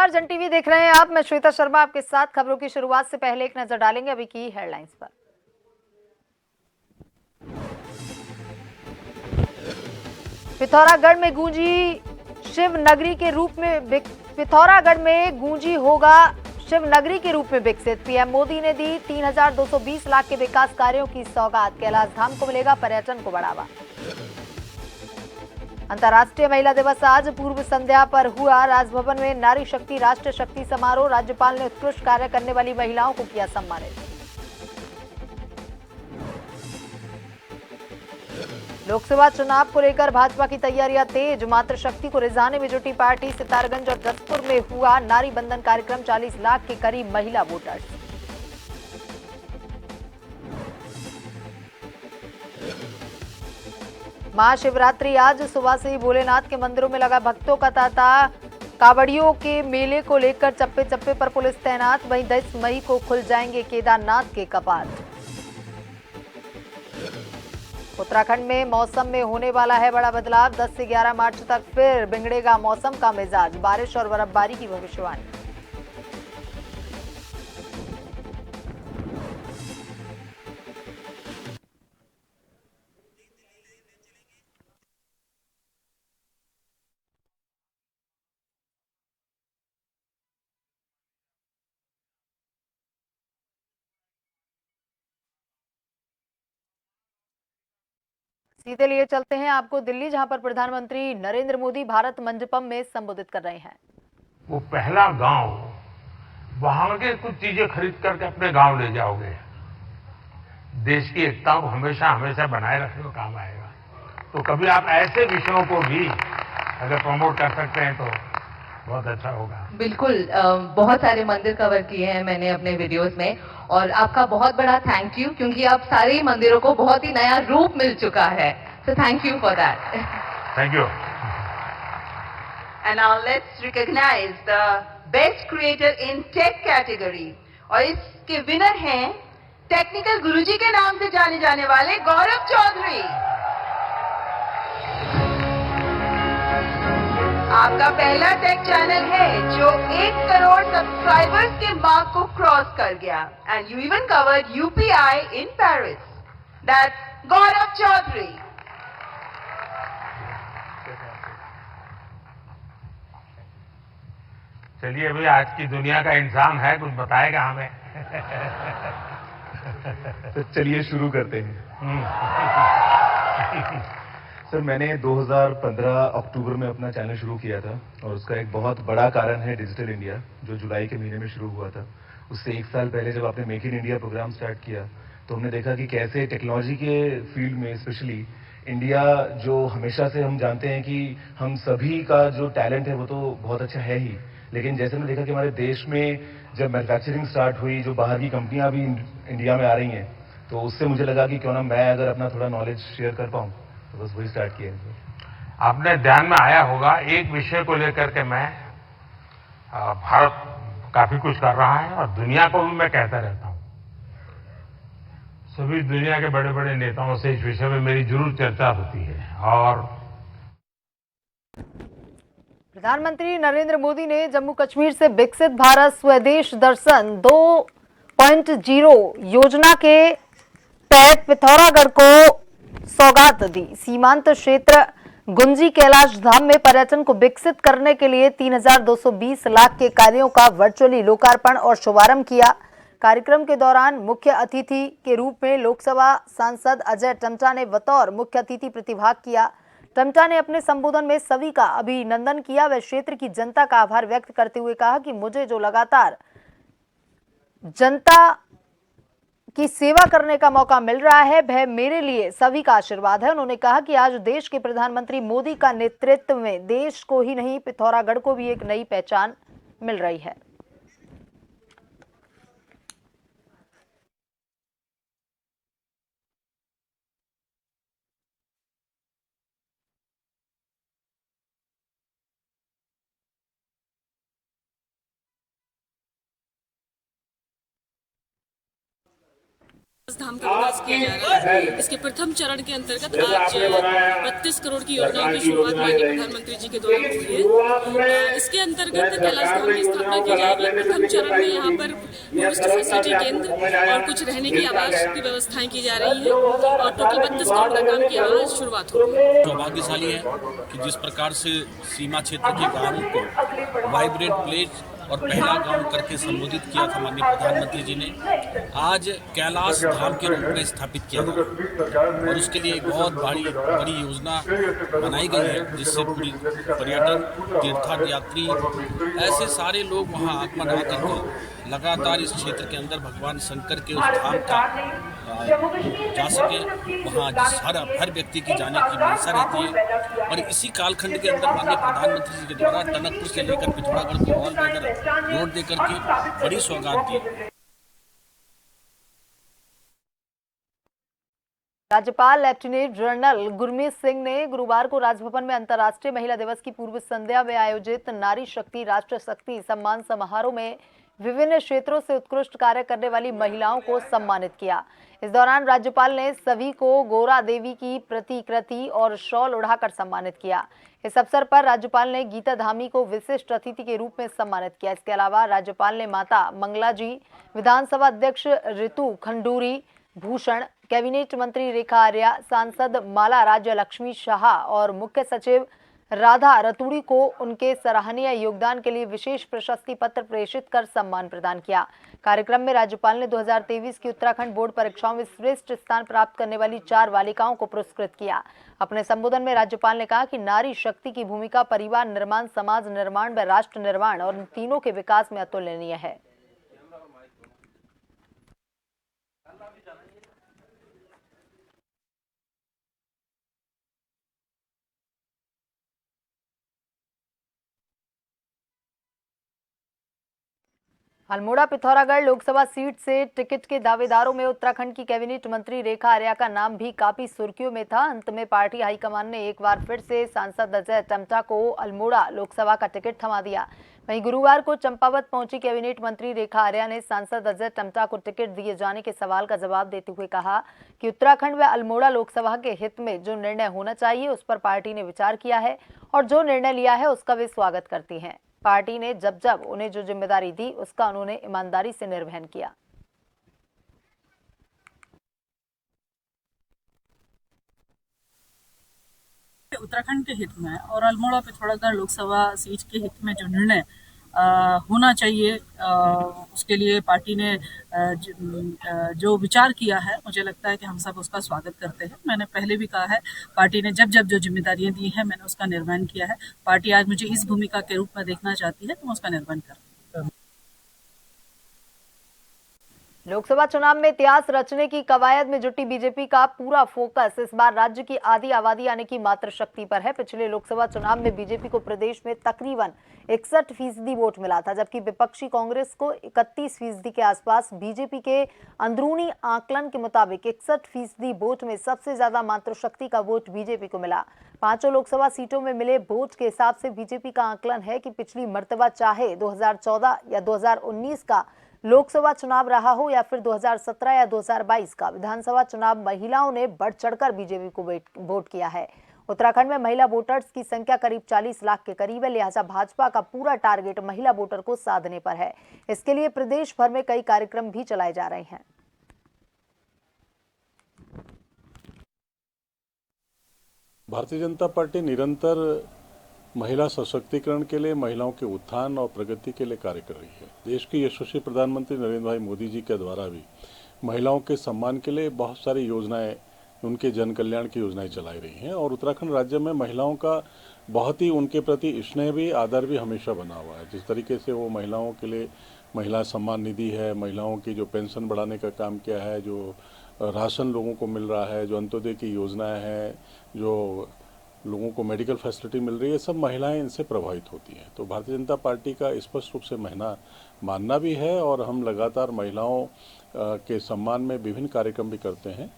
नमस्कार, जन टीवी देख रहे हैं आप। मैं श्वेता शर्मा आपके साथ। खबरों की शुरुआत से पहले एक नजर डालेंगे अभी की हेडलाइंस पर। पिथौरागढ़ में गूंजी शिव नगरी के रूप में पिथौरागढ़ में गूंजी होगा शिव नगरी के रूप में विकसित। पीएम मोदी ने दी 3,220 लाख के विकास कार्यों की सौगात। कैलाश धाम को मिलेगा पर्यटन को बढ़ावा। अंतर्राष्ट्रीय महिला दिवस आज पूर्व संध्या पर हुआ राजभवन में नारी शक्ति राष्ट्र शक्ति समारोह। राज्यपाल ने उत्कृष्ट कार्य करने वाली महिलाओं को किया सम्मानित। लोकसभा चुनाव को लेकर भाजपा की तैयारियां तेज। मातृशक्ति को रिझाने में जुटी पार्टी। सितारगंज और जसपुर में हुआ नारी बंधन कार्यक्रम। 40 लाख के करीब महिला वोटर्स। महाशिवरात्रि आज सुबह से ही भोलेनाथ के मंदिरों में लगा भक्तों का तांता। कावड़ियों के मेले को लेकर चप्पे चप्पे पर पुलिस तैनात। वहीं 10 मई को खुल जाएंगे केदारनाथ के कपाट। उत्तराखंड में मौसम में होने वाला है बड़ा बदलाव। 10 से 11 मार्च तक फिर बिगड़ेगा मौसम का मिजाज। बारिश और बर्फबारी की भविष्यवाणी। सीधे लिए चलते हैं आपको दिल्ली, जहां पर प्रधानमंत्री नरेंद्र मोदी भारत मंडपम में संबोधित कर रहे हैं। वो पहला गांव, वहां के कुछ चीजें खरीद करके अपने गांव ले जाओगे, देश की एकता को हमेशा हमेशा बनाए रखने में काम आएगा। तो कभी आप ऐसे विषयों को भी अगर प्रमोट कर सकते हैं तो बहुत अच्छा होगा। बिल्कुल। बहुत सारे मंदिर कवर किए हैं मैंने अपने वीडियोस में, और आपका बहुत बड़ा थैंक यू, क्योंकि अब सारे ही मंदिरों को बहुत ही नया रूप मिल चुका है। So thank you for that. Thank you. And now let's recognize the best creator in tech category. और इसके विनर हैं टेक्निकल गुरुजी के नाम से जाने जाने वाले गौरव चौधरी। आपका पहला टेक चैनल है जो 1 करोड़ सब्सक्राइबर्स के मार्क को क्रॉस कर गया। And you even covered UPI in Paris. That's Gaurav Chaudhary. चलिए भाई, आज की दुनिया का इंसान है, कुछ बताएगा हमें। तो चलिए शुरू करते हैं। सर, मैंने 2015 अक्टूबर में अपना चैनल शुरू किया था, और उसका एक बहुत बड़ा कारण है डिजिटल इंडिया, जो जुलाई के महीने में शुरू हुआ था। उससे 1 साल पहले जब आपने make in India program start किया, तो हमने देखा कि कैसे टेक्नोलॉजी के फील्ड में स्पेशली इंडिया, जो हमेशा से हम जानते हैं कि हम सभी का जो टैलेंट है वो तो बहुत अच्छा है ही, लेकिन जैसे हमने देखा कि हमारे देश में जब मैन्युफैक्चरिंग स्टार्ट हुई, जो बाहर की कंपनियां भी इंडिया में आ रही हैं, तो उससे मुझे लगा कि क्यों ना मैं अगर अपना थोड़ा नॉलेज शेयर कर पाऊं, तो बस वही स्टार्ट किया है। आपने ध्यान में आया होगा, एक विषय को लेकर के मैं भारत काफी कुछ कर रहा है, और दुनिया को भी मैं कहता रहता हूं। सभी दुनिया के बड़े बड़े नेताओं से इस विषय में मेरी जरूर चर्चा होती है। और प्रधानमंत्री नरेंद्र मोदी ने जम्मू कश्मीर से विकसित भारत स्वदेश दर्शन 2.0 योजना के तहत पिथौरागढ़ को सौगात दी। सीमांत क्षेत्र गुंजी कैलाश धाम में पर्यटन को विकसित करने के लिए 3,220 लाख के कार्यों का वर्चुअली लोकार्पण और शुभारंभ किया। कार्यक्रम के दौरान मुख्य अतिथि के रूप में लोकसभा सांसद अजय टम्टा ने बतौर मुख्य अतिथि प्रतिभाग किया। टम्टा ने अपने संबोधन में सभी का अभिनंदन किया। वह क्षेत्र की जनता का आभार व्यक्त करते हुए कहा कि मुझे जो लगातार जनता की सेवा करने का मौका मिल रहा है, वह मेरे लिए सभी का आशीर्वाद है। उन्होंने कहा कि आज देश के प्रधानमंत्री मोदी का नेतृत्व में देश को ही नहीं, पिथौरागढ़ को भी एक नई पहचान मिल रही है। धाम का विकास किया जा रहा है। इसके प्रथम चरण के अंतर्गत आज 32 करोड़ की योजनाओं की शुरुआत माननीय प्रधानमंत्री जी के द्वारा हुई है। इसके अंतर्गत कैलाश धाम की स्थापना की जाएगी। प्रथम चरण में यहाँ पर टूरिस्ट फैसिलिटी केंद्र और कुछ रहने की आवास की व्यवस्थाएं की जा रही है और टोटल 32 करोड़ का काम की आज शुरुआत होगी। सौभाग्यशाली है कि जिस प्रकार से सीमा क्षेत्र के गांवों को वाइब्रेंट प्लेस और पहला गांव करके संबोधित किया था माननीय प्रधानमंत्री जी ने, आज कैलाश धाम के रूप में स्थापित किया गया और उसके लिए एक बहुत बड़ी योजना बनाई गई है, जिससे पूरी पर्यटन तीर्थयात्री ऐसे सारे लोग वहां आगमन आकर के लगातार इस क्षेत्र के अंदर भगवान शंकर के उस धाम का जा सके। वहाँ हर व्यक्ति की जाने की मंशा रहती है और इसी कालखंड के अंदर माननीय प्रधानमंत्री जी के द्वारा टनकपुर से लेकर पिथौरागढ़ को ऑल वेदर रोड देकर के बड़ी सौगात दी। राज्यपाल लेफ्टिनेंट जनरल गुरमीत सिंह ने गुरुवार को राजभवन में अंतर्राष्ट्रीय महिला दिवस की पूर्व संध्या में आयोजित नारी शक्ति राष्ट्र शक्ति सम्मान समारोह में विभिन्न क्षेत्रों से उत्कृष्ट कार्य करने वाली महिलाओं को सम्मानित किया। इस दौरान राज्यपाल ने सभी को गोरा देवी की प्रतिकृति और शॉल उड़ाकर सम्मानित किया। इस अवसर पर राज्यपाल ने गीता धामी को विशिष्ट अतिथि के रूप में सम्मानित किया। इसके अलावा राज्यपाल ने माता मंगला जी, विधानसभा अध्यक्ष ऋतु खंडूरी भूषण, कैबिनेट मंत्री रेखा आर्या, सांसद माला राज्य लक्ष्मी शाह और मुख्य सचिव राधा रतूड़ी को उनके सराहनीय योगदान के लिए विशेष प्रशस्ति पत्र प्रेषित कर सम्मान प्रदान किया। कार्यक्रम में राज्यपाल ने 2023 की उत्तराखंड बोर्ड परीक्षाओं में श्रेष्ठ स्थान प्राप्त करने वाली 4 बालिकाओं को पुरस्कृत किया। अपने संबोधन में राज्यपाल ने कहा कि नारी शक्ति की भूमिका परिवार निर्माण, समाज निर्माण व राष्ट्र निर्माण और इन तीनों के विकास में अतुलनीय है। अल्मोड़ा पिथौरागढ़ लोकसभा सीट से टिकट के दावेदारों में उत्तराखंड की कैबिनेट मंत्री रेखा आर्या का नाम भी काफी सुर्खियों में था। अंत में पार्टी हाईकमान ने एक बार फिर से सांसद अजय टम्टा को अल्मोड़ा लोकसभा का टिकट थमा दिया। वहीं गुरुवार को चंपावत पहुंची कैबिनेट मंत्री रेखा आर्या ने सांसद अजय टम्टा को टिकट दिए जाने के सवाल का जवाब देते हुए कहा कि उत्तराखंड व अल्मोड़ा लोकसभा के हित में जो निर्णय होना चाहिए उस पर पार्टी ने विचार किया है और जो निर्णय लिया है उसका वे स्वागत करती हैं। पार्टी ने जब जब उन्हें जो जिम्मेदारी दी उसका उन्होंने ईमानदारी से निर्वहन किया। उत्तराखंड के हित में और अल्मोड़ा पिथौरागढ़ लोकसभा सीट के हित में जो निर्णय होना चाहिए उसके लिए पार्टी ने जो विचार किया है, मुझे लगता है कि हम सब उसका स्वागत करते हैं। मैंने पहले भी कहा है, पार्टी ने जब जब जो जिम्मेदारियां दी हैं मैंने उसका निर्वहन किया है। पार्टी आज मुझे इस भूमिका के रूप में देखना चाहती है तो मैं उसका निर्वहन करूँ। लोकसभा चुनाव में इतिहास रचने की कवायद में जुटी बीजेपी का पूरा फोकस इस बार राज्य की आधी आबादी यानी कि मातृशक्ति पर है। पिछले लोकसभा चुनाव में बीजेपी को प्रदेश में तकरीबन 61% वोट मिला था, जबकि विपक्षी कांग्रेस को 31% के आसपास। बीजेपी के अंदरूनी आकलन के मुताबिक 61% वोट में सबसे ज्यादा मातृशक्ति का वोट बीजेपी को मिला। 5 लोकसभा सीटों में मिले वोट के हिसाब से बीजेपी का आकलन है कि पिछली मर्तबा चाहे 2014 या 2019 का लोकसभा चुनाव रहा हो या फिर 2017 या 2022 का विधानसभा चुनाव, महिलाओं ने बढ़ चढ़कर बीजेपी को वोट किया है। उत्तराखंड में महिला वोटर्स की संख्या करीब 40 लाख के करीब है, लिहाजा भाजपा का पूरा टारगेट महिला वोटर को साधने पर है। इसके लिए प्रदेश भर में कई कार्यक्रम भी चलाए जा रहे हैं। भारतीय जनता पार्टी निरंतर महिला सशक्तिकरण के लिए, महिलाओं के उत्थान और प्रगति के लिए कार्य कर रही है। देश के यशस्वी प्रधानमंत्री नरेंद्र भाई मोदी जी के द्वारा भी महिलाओं के सम्मान के लिए बहुत सारी योजनाएं, उनके जन कल्याण की योजनाएं चलाई रही हैं और उत्तराखंड राज्य में महिलाओं का बहुत ही उनके प्रति स्नेह भी, आदर भी हमेशा बना हुआ है। जिस तरीके से वो महिलाओं के लिए महिला सम्मान निधि है, महिलाओं की जो पेंशन बढ़ाने का काम किया है, जो राशन लोगों को मिल रहा है, जो अंत्योदय की योजनाएं हैं, जो लोगों को मेडिकल फैसिलिटी मिल रही है, सब महिलाएं इनसे प्रभावित होती हैं। तो भारतीय जनता पार्टी का स्पष्ट रूप से मानना भी है और हम लगातार महिलाओं के सम्मान में विभिन्न कार्यक्रम भी करते हैं।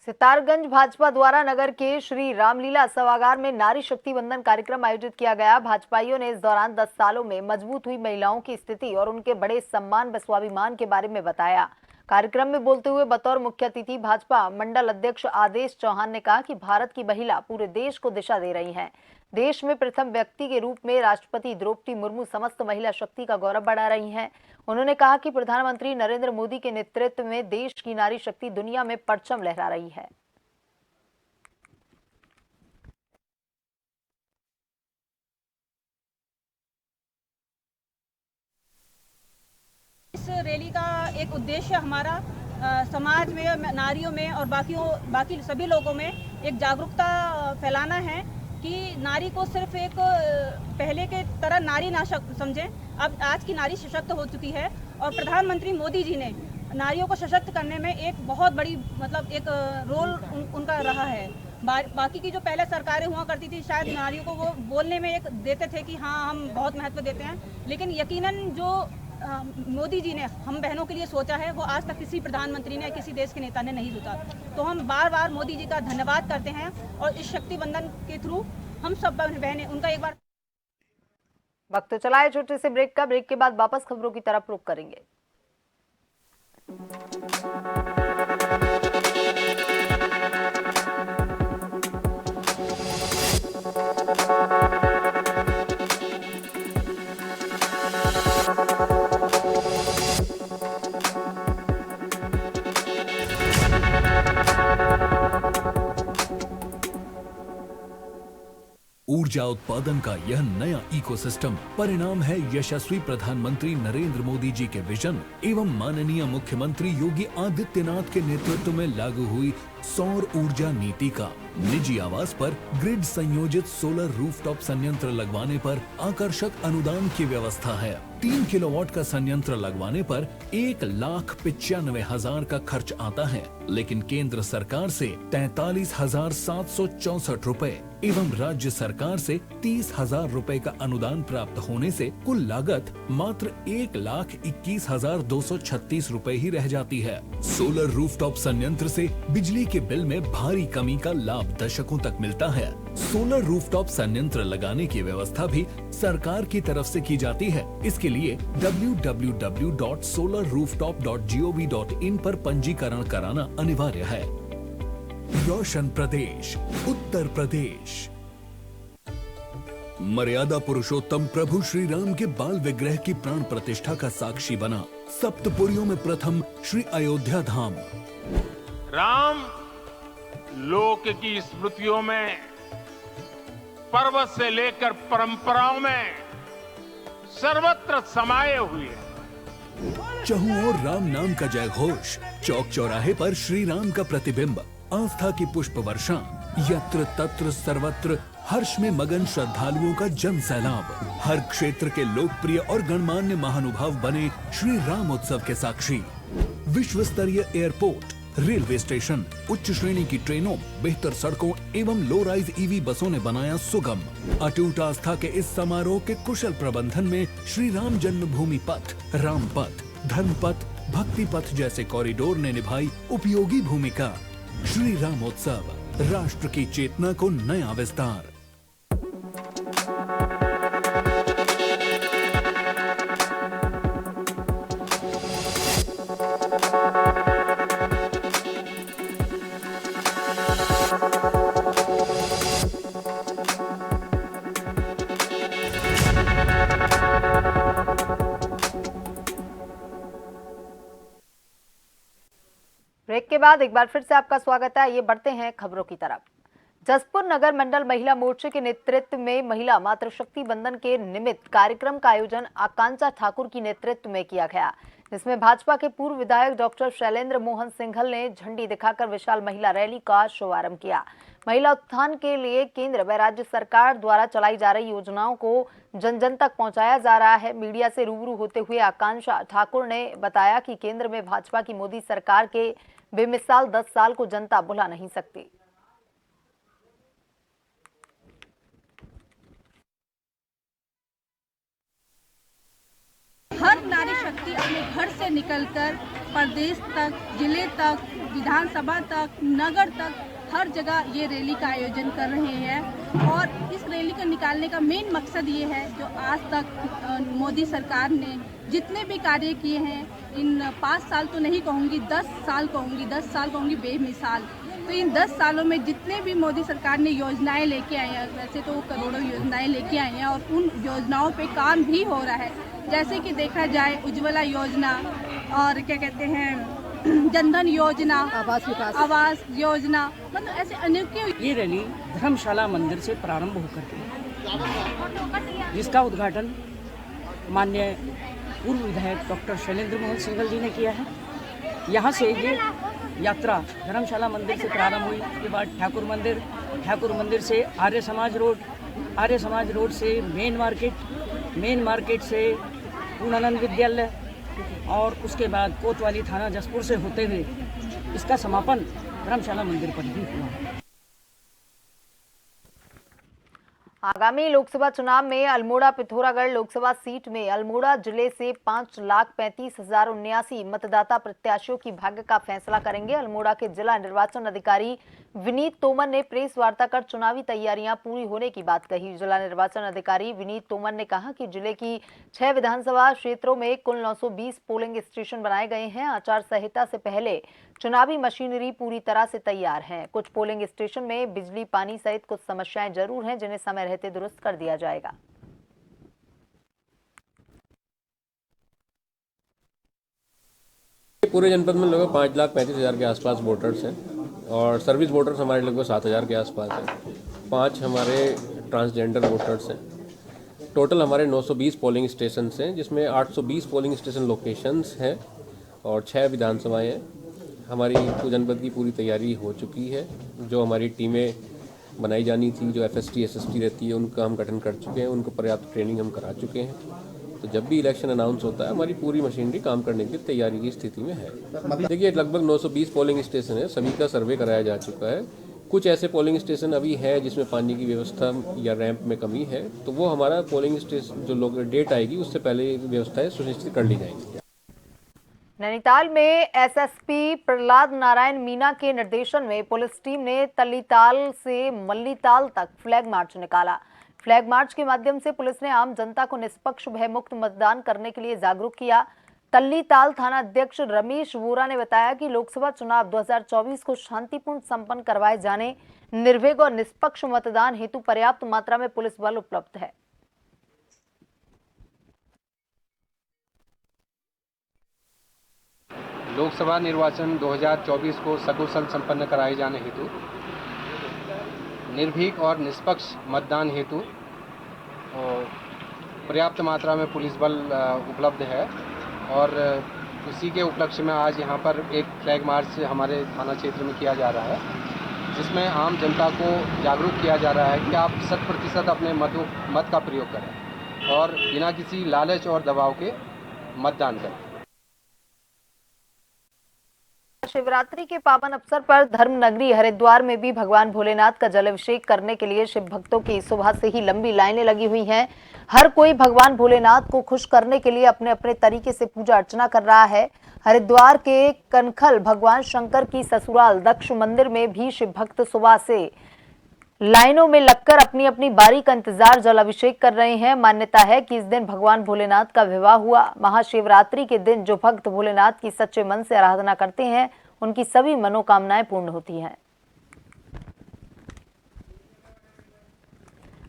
सितारगंज भाजपा द्वारा नगर के श्री रामलीला सभागार में नारी शक्ति वंदन कार्यक्रम आयोजित किया गया। भाजपाइयों ने इस दौरान 10 सालों में मजबूत हुई महिलाओं की स्थिति और उनके बड़े सम्मान व स्वाभिमान के बारे में बताया। कार्यक्रम में बोलते हुए बतौर मुख्य अतिथि भाजपा मंडल अध्यक्ष आदेश चौहान ने कहा कि भारत की महिला पूरे देश को दिशा दे रही हैं। देश में प्रथम व्यक्ति के रूप में राष्ट्रपति द्रौपदी मुर्मू समस्त महिला शक्ति का गौरव बढ़ा रही हैं। उन्होंने कहा कि प्रधानमंत्री नरेंद्र मोदी के नेतृत्व में देश की नारी शक्ति दुनिया में परचम लहरा रही है। इस रैली का एक उद्देश्य हमारा समाज में, नारियों में और बाकी सभी लोगों में एक जागरूकता फैलाना है कि नारी को सिर्फ एक पहले के तरह नारी ना समझें। अब आज की नारी सशक्त हो चुकी है और प्रधानमंत्री मोदी जी ने नारियों को सशक्त करने में एक बहुत बड़ी एक रोल उनका रहा है। बाकी की जो पहले सरकारें हुआ करती थी, शायद नारियों को वो बोलने में एक देते थे कि हाँ हम बहुत महत्व देते हैं, लेकिन यकीनन जो मोदी जी ने हम बहनों के लिए सोचा है वो आज तक किसी प्रधानमंत्री ने, किसी देश के नेता ने नहीं सोचा। तो हम बार बार मोदी जी का धन्यवाद करते हैं और इस शक्ति बंधन के थ्रू हम सब बहनें उनका एक बार। वक्त तो चला है छोटे से ब्रेक का। ब्रेक के बाद वापस खबरों की तरफ रुख करेंगे। ऊर्जा उत्पादन का यह नया इकोसिस्टम परिणाम है यशस्वी प्रधानमंत्री नरेंद्र मोदी जी के विजन एवं माननीय मुख्यमंत्री योगी आदित्यनाथ के नेतृत्व में लागू हुई सौर ऊर्जा नीति का। निजी आवास पर ग्रिड संयोजित सोलर रूफटॉप संयंत्र लगवाने पर आकर्षक अनुदान की व्यवस्था है। 3 किलोवाट का संयंत्र लगवाने पर 1,95,000 का खर्च आता है, लेकिन केंद्र सरकार से 43,764 रुपए एवं राज्य सरकार से 30,000 रुपए का अनुदान प्राप्त होने से कुल लागत मात्र 1,21,236 रुपए ही रह जाती है। सोलर रूफटॉप संयंत्र से बिजली के बिल में भारी कमी का लाभ दशकों तक मिलता है। सोलर रूफटॉप संयंत्र लगाने की व्यवस्था भी सरकार की तरफ से की जाती है। इसके लिए www.solarrooftop.gov.in पर पंजीकरण कराना अनिवार्य है। रोशन प्रदेश, उत्तर प्रदेश। मर्यादा पुरुषोत्तम प्रभु श्री राम के बाल विग्रह की प्राण प्रतिष्ठा का साक्षी बना सप्तपुरियों में प्रथम श्री अयोध्या धाम। राम लोक की स्मृतियों में, पर्वत से लेकर परंपराओं में सर्वत्र समाये हुए हैं। चहुं ओर राम नाम का जय घोष, चौक चौराहे पर श्री राम का प्रतिबिंब, आस्था की पुष्प वर्षा, यत्र तत्र सर्वत्र हर्ष में मगन श्रद्धालुओं का जन सैलाब। हर क्षेत्र के लोकप्रिय और गणमान्य महानुभाव बने श्री राम उत्सव के साक्षी। विश्व स्तरीय एयरपोर्ट, रेलवे स्टेशन, उच्च श्रेणी की ट्रेनों, बेहतर सड़कों एवं लो राइज ईवी बसों ने बनाया सुगम। अटूट आस्था के इस समारोह के कुशल प्रबंधन में श्री राम जन्मभूमि पथ, राम पथ, धर्म पथ, भक्ति पथ जैसे कॉरिडोर ने निभाई उपयोगी भूमिका। श्री रामोत्सव, राष्ट्र की चेतना को नया विस्तार। ब्रेक के बाद एक बार फिर से आपका स्वागत है। ये बढ़ते हैं खबरों की तरफ। जसपुर नगर मंडल महिला मोर्चे के नेतृत्व में महिला मातृशक्ति बंधन के निमित्त कार्यक्रम का आयोजन आकांक्षा ठाकुर की नेतृत्व में किया गया, जिसमें भाजपा के पूर्व विधायक डॉक्टर शैलेंद्र मोहन सिंघल ने झंडी दिखाकर विशाल महिला रैली का शुभारंभ किया। महिला उत्थान के लिए केंद्र व राज्य सरकार द्वारा चलाई जा रही योजनाओं को जन जन तक पहुंचाया जा रहा है। मीडिया से रूबरू होते हुए आकांक्षा ठाकुर ने बताया कि केंद्र में भाजपा की मोदी सरकार के बेमिसाल 10 साल को जनता भुला नहीं सकती। हर नारी शक्ति अपने घर से निकलकर प्रदेश तक, जिले तक, विधानसभा तक, नगर तक हर जगह ये रैली का आयोजन कर रहे हैं। और इस रैली को निकालने का मेन मकसद ये है, जो आज तक मोदी सरकार ने जितने भी कार्य किए हैं, इन 5 साल तो नहीं कहूँगी, 10 साल कहूँगी बेमिसाल। तो इन 10 सालों में जितने भी मोदी सरकार ने योजनाएं लेके आए हैं, वैसे तो करोड़ों योजनाएं लेके आए हैं और उन योजनाओं पे काम भी हो रहा है। जैसे कि देखा जाए उज्ज्वला योजना और क्या कहते हैं जनधन योजना, आवास योजना, मतलब ऐसे अनेकों। ये रैली धर्मशाला मंदिर से प्रारंभ होकर के, जिसका उद्घाटन माननीय पूर्व विधायक डॉक्टर शैलेंद्र मोहन सिंघल जी ने किया है। यहाँ से ये यात्रा धर्मशाला मंदिर से प्रारंभ हुई, उसके बाद ठाकुर मंदिर से आर्य समाज रोड से मेन मार्केट से पूर्णानंद विद्यालय और उसके बाद कोतवाली थाना जसपुर से होते हुए इसका समापन धर्मशाला मंदिर पर ही हुआ। आगामी लोकसभा चुनाव में अल्मोड़ा पिथौरागढ़ लोकसभा सीट में अल्मोड़ा जिले से 5,35,079 मतदाता प्रत्याशियों की भाग्य का फैसला करेंगे। अल्मोड़ा के जिला निर्वाचन अधिकारी विनीत तोमर ने प्रेस वार्ता कर चुनावी तैयारियां पूरी होने की बात कही। जिला निर्वाचन अधिकारी विनीत तोमर ने कहा कि जिले की 6 विधानसभा क्षेत्रों में कुल 920 पोलिंग स्टेशन बनाए गए हैं। आचार संहिता से पहले चुनावी मशीनरी पूरी तरह से तैयार है। कुछ पोलिंग स्टेशन में बिजली, पानी सहित कुछ समस्याएं जरूर हैं, जिन्हें समय रहते दुरुस्त कर दिया जाएगा। पूरे जनपद में लगभग 5,35,000 के आसपास वोटर्स हैं और सर्विस वोटर्स हमारे लगभग 7,000 के आसपास हैं। 5 हमारे ट्रांसजेंडर वोटर्स हैं। टोटल हमारे 920 पोलिंग स्टेशन हैं, जिसमें 820 पोलिंग स्टेशन लोकेशंस हैं और 6 विधानसभाएं हैं। हमारी जनपद की पूरी तैयारी हो चुकी है। जो हमारी टीमें बनाई जानी थी, जो FST SST रहती है, उनका हम गठन कर चुके हैं, उनको पर्याप्त ट्रेनिंग हम करा चुके हैं। तो जब भी इलेक्शन अनाउंस होता है, हमारी पूरी मशीनरी काम करने की तैयारी की स्थिति में है। देखिए, लगभग 920 पोलिंग स्टेशन है, सभी का सर्वे कराया जा चुका है। कुछ ऐसे पोलिंग स्टेशन अभी है जिसमें पानी की व्यवस्था या रैंप में कमी है, तो वो हमारा पोलिंग स्टेशन जो लोग डेट आएगी उससे पहले व्यवस्थाएं सुनिश्चित कर ली जाएंगी। नैनीताल में एसएसपी प्रहलाद नारायण मीना के निर्देशन में पुलिस टीम ने तल्लीताल से मल्लीताल तक फ्लैग मार्च निकाला। फ्लैग मार्च के माध्यम से पुलिस ने आम जनता को निष्पक्ष भयमुक्त मतदान करने के लिए जागरूक किया। तल्लीताल थाना अध्यक्ष रमेश वोरा ने बताया कि लोकसभा चुनाव 2024 को शांतिपूर्ण संपन्न करवाए जाने, निर्भीक और निष्पक्ष मतदान हेतु पर्याप्त मात्रा में पुलिस बल उपलब्ध है। लोकसभा निर्वाचन 2024 को सकुशल संपन्न कराए जाने हेतु निर्भीक और निष्पक्ष मतदान हेतु पर्याप्त मात्रा में पुलिस बल उपलब्ध है और उसी के उपलक्ष्य में आज यहाँ पर एक फ्लैग मार्च हमारे थाना क्षेत्र में किया जा रहा है, जिसमें आम जनता को जागरूक किया जा रहा है कि आप 100% अपने मत का प्रयोग करें और बिना किसी लालच और दबाव के मतदान करें। शिवरात्रि के पावन अवसर पर धर्म नगरी हरिद्वार में भी भगवान भोलेनाथ का जलाभिषेक करने के लिए शिव भक्तों की सुबह से ही लंबी लाइनें लगी हुई हैं। हर कोई भगवान भोलेनाथ को खुश करने के लिए अपने अपने तरीके से पूजा अर्चना कर रहा है। हरिद्वार के कनखल भगवान शंकर की ससुराल दक्ष मंदिर में भी शिव भक्त सुबह से लाइनों में लगकर अपनी अपनी बारी का इंतजार जलाभिषेक कर रहे हैं। मान्यता है कि इस दिन भगवान भोलेनाथ का विवाह हुआ। महाशिवरात्रि के दिन जो भक्त भोलेनाथ की सच्चे मन से आराधना करते हैं, उनकी सभी मनोकामनाएं पूर्ण होती हैं।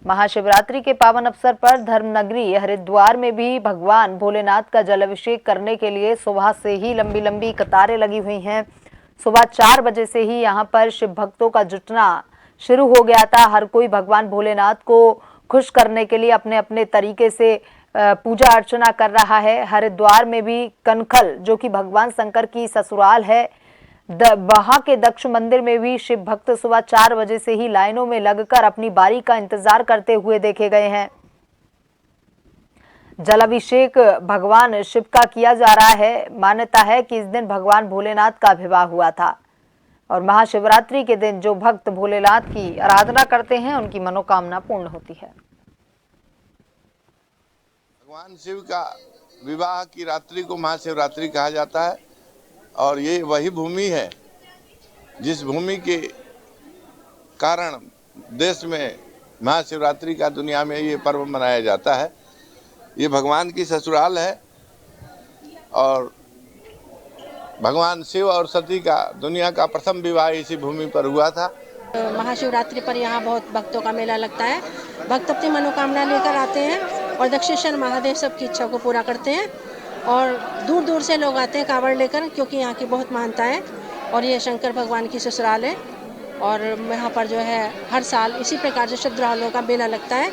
महाशिवरात्रि के पावन अवसर पर धर्मनगरी हरिद्वार में भी भगवान भोलेनाथ का जलाभिषेक करने के लिए सुबह से ही लंबी लंबी कतारें लगी हुई हैं। सुबह 4 बजे से ही यहां पर शिव भक्तों का जुटना शुरू हो गया था। हर कोई भगवान भोलेनाथ को खुश करने के लिए अपने अपने तरीके से पूजा अर्चना कर रहा है। हरिद्वार में भी कनखल, जो कि भगवान शंकर की ससुराल है, वहां के दक्ष मंदिर में भी शिव भक्त सुबह 4 बजे से ही लाइनों में लगकर अपनी बारी का इंतजार करते हुए देखे गए हैं। जलाभिषेक भगवान शिव का किया जा रहा है। मान्यता है कि इस दिन भगवान भोलेनाथ का विवाह हुआ था और महाशिवरात्रि के दिन जो भक्त भोलेनाथ की आराधना करते हैं, उनकी मनोकामना पूर्ण होती है। भगवान शिव का विवाह की रात्रि को महाशिवरात्रि कहा जाता है और ये वही भूमि है जिस भूमि के कारण देश में महाशिवरात्रि का दुनिया में ये पर्व मनाया जाता है। ये भगवान की ससुराल है और भगवान शिव और सती का दुनिया का प्रथम विवाह इसी भूमि पर हुआ था। महाशिवरात्रि पर यहाँ बहुत भक्तों का मेला लगता है। भक्त अपनी मनोकामना लेकर आते हैं और दक्षिणेश्वर महादेव सबकी इच्छा को पूरा करते हैं और दूर दूर से लोग आते हैं कांवड़ लेकर, क्योंकि यहाँ की बहुत मान्यता है और ये शंकर भगवान की ससुराल है। और यहाँ पर जो है हर साल इसी प्रकार से श्रद्धालुओं का मेला लगता है।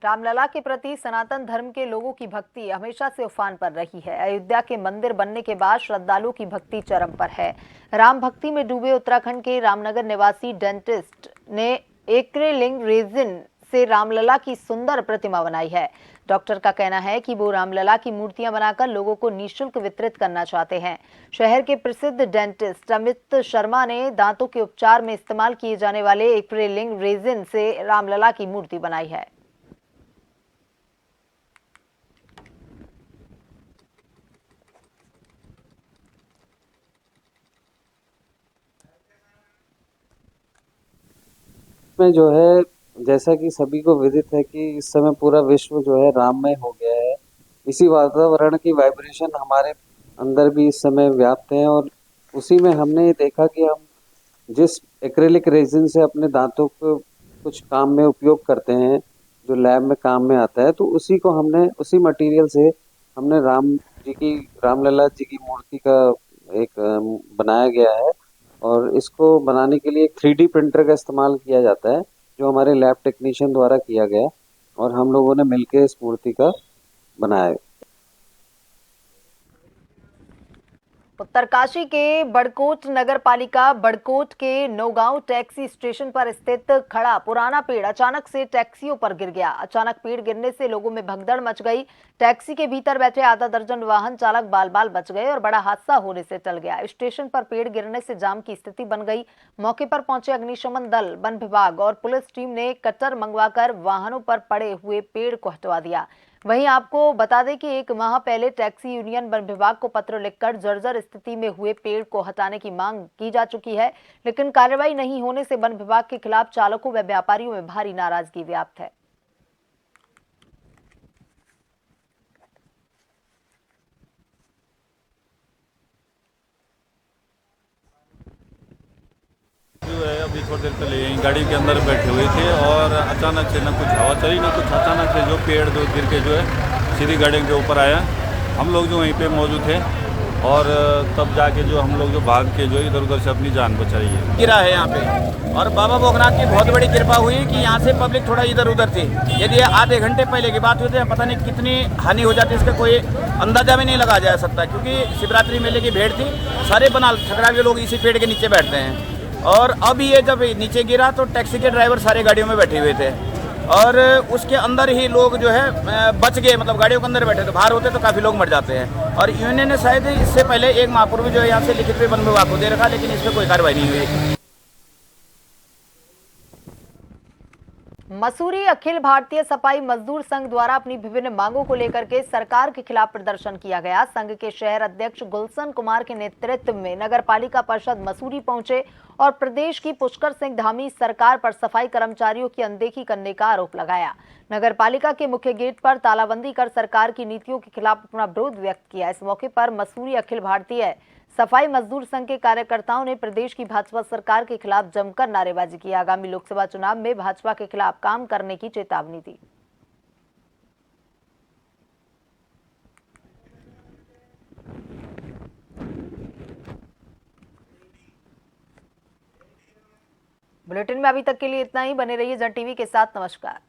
रामलला के प्रति सनातन धर्म के लोगों की भक्ति हमेशा से उफान पर रही है। अयोध्या के मंदिर बनने के बाद श्रद्धालुओं की भक्ति चरम पर है। राम भक्ति में डूबे उत्तराखंड के रामनगर निवासी डेंटिस्ट ने एक्रेलिक रेजिन से रामलला की सुंदर प्रतिमा बनाई है। डॉक्टर का कहना है कि वो रामलला की मूर्तियां बनाकर लोगों को निःशुल्क वितरित करना चाहते हैं। शहर के प्रसिद्ध डेंटिस्ट अमित शर्मा ने दांतों के उपचार में इस्तेमाल किए जाने वाले एक्रेलिक रेजिन से रामलला की मूर्ति बनाई है। में जो है, जैसा कि सभी को विदित है कि इस समय पूरा विश्व जो है राममय हो गया है। इसी वातावरण की वाइब्रेशन हमारे अंदर भी इस समय व्याप्त है और उसी में हमने देखा कि हम जिस एक्रेलिक रेजिन से अपने दांतों को कुछ काम में उपयोग करते हैं, जो लैब में काम में आता है, तो उसी मटेरियल से हमने रामलला जी की मूर्ति का एक बनाया गया है। और इसको बनाने के लिए एक 3D प्रिंटर का इस्तेमाल किया जाता है, जो हमारे लैब टेक्नीशियन द्वारा किया गया और हम लोगों ने मिलकर इस मूर्ति का बनाया। उत्तरकाशी के बड़कोट नगर पालिका बड़कोट के नौगांव टैक्सी स्टेशन पर स्थित खड़ा पुराना पेड़ अचानक से टैक्सियों पर गिर गया। अचानक पेड़ गिरने से लोगों में भगदड़ मच गई। टैक्सी के भीतर बैठे आधा दर्जन वाहन चालक बाल बाल बच गए और बड़ा हादसा होने से टल गया। स्टेशन पर पेड़ गिरने से जाम की स्थिति बन गई। मौके पर पहुंचे अग्निशमन दल, वन विभाग और पुलिस टीम ने कटर मंगवाकर वाहनों पर पड़े हुए पेड़ को हटवा दिया। वहीं आपको बता दें कि 1 माह पहले टैक्सी यूनियन वन विभाग को पत्र लिखकर जर्जर स्थिति में हुए पेड़ को हटाने की मांग की जा चुकी है, लेकिन कार्रवाई नहीं होने से वन विभाग के खिलाफ चालकों व व्यापारियों में भारी नाराजगी व्याप्त है। जो है अभी थोड़ी देर पहले यहीं गाड़ी के अंदर बैठे हुए थे और अचानक से ना कुछ हवा चली ना कुछ, अचानक से जो पेड़ जो गिर के जो है सीधी गाड़ी के ऊपर आया। हम लोग जो वहीं पे मौजूद थे और तब जाके जो हम लोग जो भाग के जो इधर उधर से अपनी जान बचाई है। गिरा है यहाँ पे और बाबा भोगनाथ की बहुत बड़ी कृपा हुई कि यहाँ से पब्लिक थोड़ा इधर उधर थी। यदि आधे घंटे पहले की बात हुई तो पता नहीं कितनी हानि हो जाती, इसका कोई अंदाजा भी नहीं लगा जा सकता, क्योंकि शिवरात्रि मेले की भीड़ थी। सारे बनाल ठकरा के लोग इसी पेड़ के नीचे बैठते हैं और अब ये जब नीचे गिरा तो टैक्सी के ड्राइवर सारे गाड़ियों में बैठे हुए थे और उसके अंदर ही लोग जो है बच गए, मतलब गाड़ियों के अंदर बैठे, तो बाहर होते तो काफ़ी लोग मर जाते हैं। और यूनियन ने शायद इससे पहले 1 माह पूर्व जो है यहाँ से लिखित में वन विभाग को दे रखा, लेकिन इस पर कोई कार्रवाई नहीं हुई। मसूरी अखिल भारतीय सफाई मजदूर संघ द्वारा अपनी विभिन्न मांगों को लेकर के सरकार के खिलाफ प्रदर्शन किया गया। संघ के शहर अध्यक्ष गुलशन कुमार के नेतृत्व में नगर पालिका परिषद मसूरी पहुंचे और प्रदेश की पुष्कर सिंह धामी सरकार पर सफाई कर्मचारियों की अनदेखी करने का आरोप लगाया। नगर पालिका के मुख्य गेट पर तालाबंदी कर सरकार की नीतियों के खिलाफ अपना विरोध व्यक्त किया। इस मौके पर मसूरी अखिल भारतीय सफाई मजदूर संघ के कार्यकर्ताओं ने प्रदेश की भाजपा सरकार के खिलाफ जमकर नारेबाजी की। आगामी लोकसभा चुनाव में भाजपा के खिलाफ काम करने की चेतावनी दी। बुलेटिन में अभी तक के लिए इतना ही। बने रहिए जन टीवी के साथ। नमस्कार।